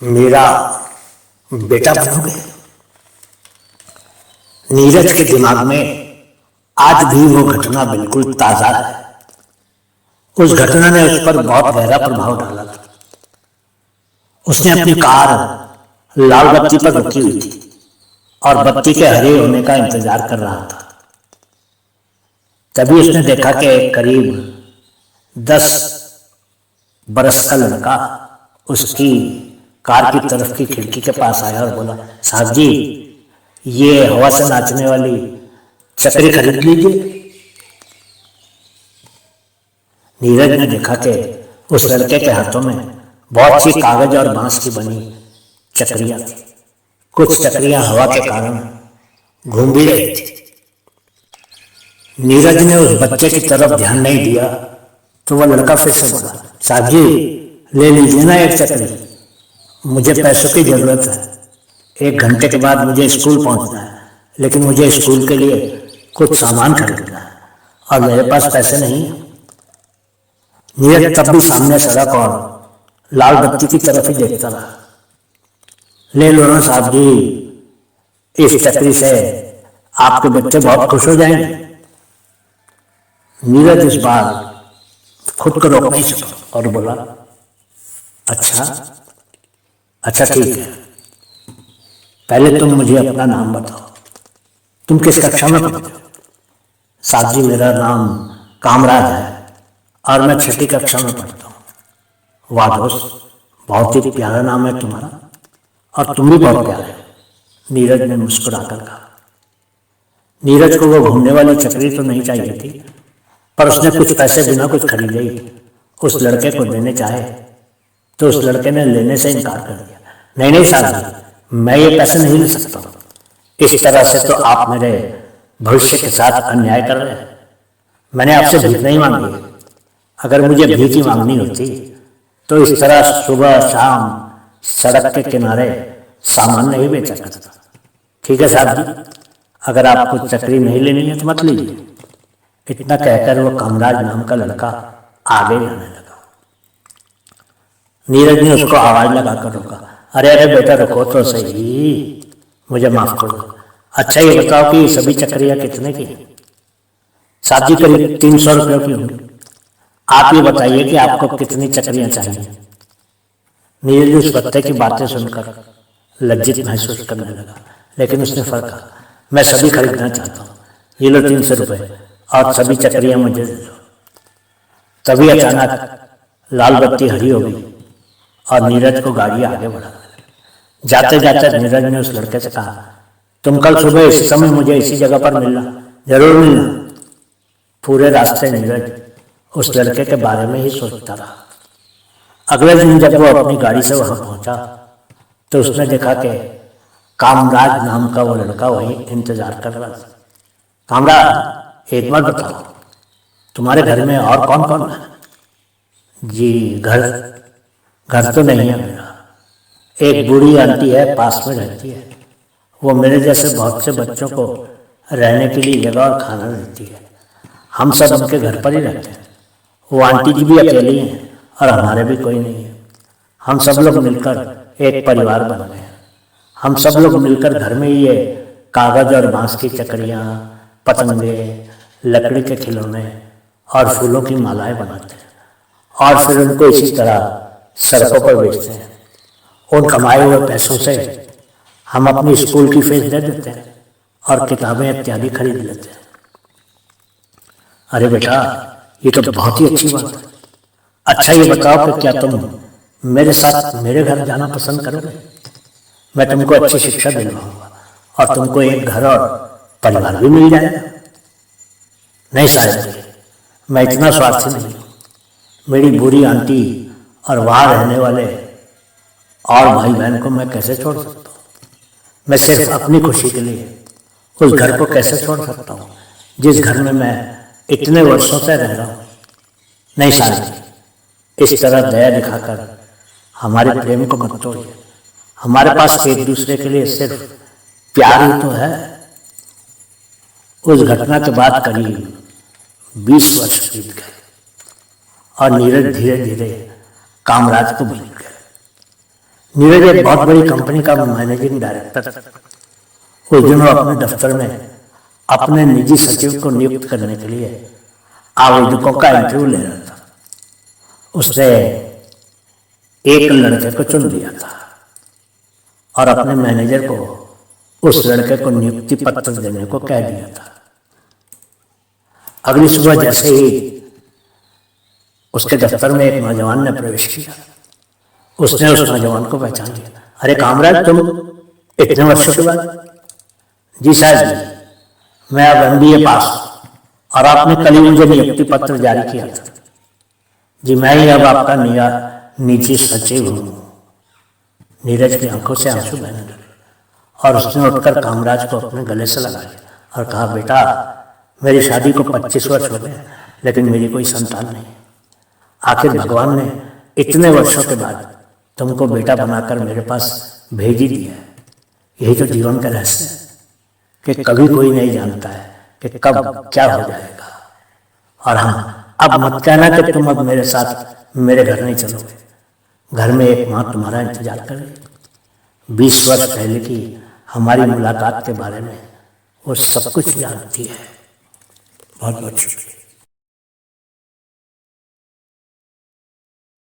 मेरा बेटा बनोगे। नीरज के दिमाग में आज भी वो घटना बिल्कुल ताजा है। उस घटना ने उस पर बहुत गहरा प्रभाव डाला था। उसने अपनी कार लाल बत्ती पर रुकी हुई थी और बत्ती के हरे होने का इंतजार कर रहा था। तभी उसने देखा कि करीब 10 बरस का लड़का उसकी कार की तरफ की खिड़की के पास आया और बोला, साहब जी, ये हवा से नाचने वाली चक्री खरीद लीजिए। नीरज ने देखा कि उस लड़के के हाथों में बहुत सी कागज और बांस की बनी चक्रियां थी। कुछ चक्रियां हवा के कारण घूम भी रही थी। नीरज ने उस बच्चे की तरफ ध्यान नहीं दिया तो वह लड़का फिर से बोला, साहब जी, ले लीजिए ना एक चक्री, मुझे पैसों की जरूरत है। 1 घंटे के बाद मुझे स्कूल पहुंचना है, लेकिन मुझे स्कूल के लिए कुछ सामान खरीदना है और मेरे पास पैसे नहीं है। नीरज तब भी सामने सड़क और लाल बत्ती की तरफ ही देखता रहा। ले लो ना साहब जी, इस चक्री से आपके बच्चे बहुत खुश हो जाएंगे। नीरज इस बार खुद को रोक नहीं सका और बोला, अच्छा ठीक है, पहले तुम मुझे अपना नाम बताओ, तुम किस कक्षा में पढ़ते हो? साहब जी, मेरा नाम कामराज है और मैं 6ठी कक्षा में पढ़ता हूँ। वाह दोस्त, बहुत ही प्यारा नाम है तुम्हारा और तुम भी बहुत प्यारे हो, नीरज ने मुस्कुराकर कहा। नीरज को वो घूमने वाली चक्री तो नहीं चाहिए थी, पर उसने कुछ पैसे बिना कुछ खरीदे ही उस लड़के को देने चाहे तो उस लड़के ने लेने से इनकार कर दिया। नहीं साहब जी, मैं ये पैसे नहीं ले सकता। इस तरह से तो आप मेरे भविष्य के साथ अन्याय कर रहे हैं। मैंने आपसे भीख नहीं मांगी। अगर मुझे भीख ही मांगनी होती तो इस तरह सुबह शाम सड़क के किनारे सामान नहीं बेचा करता। ठीक है साहब जी, अगर आपको चक्री नहीं लेनी है तो मत लीजिए। इतना कहकर वो कामराज नाम का लड़का आगे जाने लगा। नीरज ने उसको आवाज लगाकर रोका, अरे बेटा, रुको तो सही, मुझे माफ कर दो। अच्छा ये बताओ कि सभी चक्रियां कितने की? साहब जी, करीब 300 रुपयों की होंगी। आप ये बताइए कि आपको कितनी चक्रियां चाहिए? नीरज उस बच्चे की बातें सुनकर लज्जित महसूस करने लगा, लेकिन उसने फर्क कहा, मैं सभी खरीदना चाहता हूँ। ये लो 300 रुपये और सभी चक्रियां मुझे दे दो। तभी अचानक लाल बत्ती हरी हो गई और नीरज को गाड़ी आगे बढ़ा। जाते जाते नीरज ने उस लड़के से कहा, तुम कल सुबह इस समय मुझे इसी जगह पर मिलना, जरूर मिलना। पूरे रास्ते नीरज उस लड़के के बारे में ही सोचता रहा। अगले दिन जब वो अपनी गाड़ी से वहां पहुंचा तो उसने देखा कि कामराज नाम का वो लड़का वहीं इंतजार कर रहा था। कामराज, एक बार बताओ, तुम्हारे घर में और कौन कौन है? जी, घर तो नहीं है मेरा। एक बूढ़ी आंटी है, पास में रहती है। वो मेरे जैसे बहुत से बच्चों को रहने के लिए जगह और खाना देती है। हम सब उनके घर पर ही रहते हैं। वो आंटी जी भी अकेली हैं और हमारे भी कोई नहीं है। हम सब लोग मिलकर एक परिवार बन गए हैं। हम सब लोग मिलकर घर में ये कागज और बांस की चक्रियाँ, पतंगे, लकड़ी के खिलौने और फूलों की मालाएं बनाते हैं और फिर उनको इसी तरह सड़कों पर बेचते हैं। उन कमाए हुए पैसों से हम अपनी स्कूल की फीस दे देते हैं और किताबें इत्यादि खरीद लेते हैं। अरे बेटा, ये तो बहुत ही अच्छी बात है। अच्छा ये बताओ कि क्या तुम मेरे साथ मेरे घर जाना पसंद करोगे? मैं तुमको अच्छी शिक्षा दिलवाऊंगा और तुमको एक घर और परिवार भी मिल जाएगा। नहीं साहब जी, मैं इतना स्वार्थी नहीं हूँ। मेरी बुरी आंटी और वहाँ रहने वाले और भाई बहन को मैं कैसे छोड़ सकता हूँ? मैं सिर्फ अपनी खुशी के लिए उस घर को कैसे छोड़ सकता हूँ जिस घर में मैं इतने वर्षों से रह रहा हूँ? नहीं साहब जी, इस तरह दया दिखाकर हमारे प्रेम को मत तोड़िए। हमारे पास एक दूसरे के लिए सिर्फ प्यार ही तो है। उस घटना के बाद करीब 20 वर्ष बीत गए और नीरज धीरे धीरे कामराज को भूल गया। नीरज एक बहुत बड़ी कंपनी का मैनेजिंग डायरेक्टर उस दिनों अपने दफ्तर में अपने निजी सचिव को नियुक्त करने के लिए आवेदकों का इंटरव्यू ले रहा था। उसने एक लड़के को चुन लिया था और अपने मैनेजर को उस लड़के को नियुक्ति पत्र देने को कह दिया था। अगली सुबह जैसे ही उसके दफ्तर में एक नौजवान ने प्रवेश किया, उसने उस नौजवान को पहचान लिया। अरे कामराज, तुम इतने वर्षों के बाद? जी साहब जी, मैं अब MBA पास और आपने कल ही मुझे नियुक्ति पत्र जारी किया था। जी मैं ही अब आपका निजी सचिव हूँ। नीरज की आंखों से आंसू बहने लगे और उसने उठकर कामराज को अपने गले से लगा लिया और कहा, बेटा मेरी शादी को 25 वर्ष हो गए लेकिन मेरी कोई संतान नहीं। आखिर भगवान ने इतने वर्षों के बाद तुमको बेटा बनाकर मेरे पास भेज ही दिया है। यही तो जीवन का रहस्य है कि कभी कोई नहीं जानता है कि कब क्या हो जाएगा। और हाँ, अब मत कहना कि तुम अब मेरे साथ मेरे घर नहीं चलोगे। घर में एक माँ तुम्हारा इंतजार कर रही। 20 वर्ष पहले की हमारी मुलाकात के बारे में वो सब कुछ जानती है। बहुत बहुत शुक्रिया।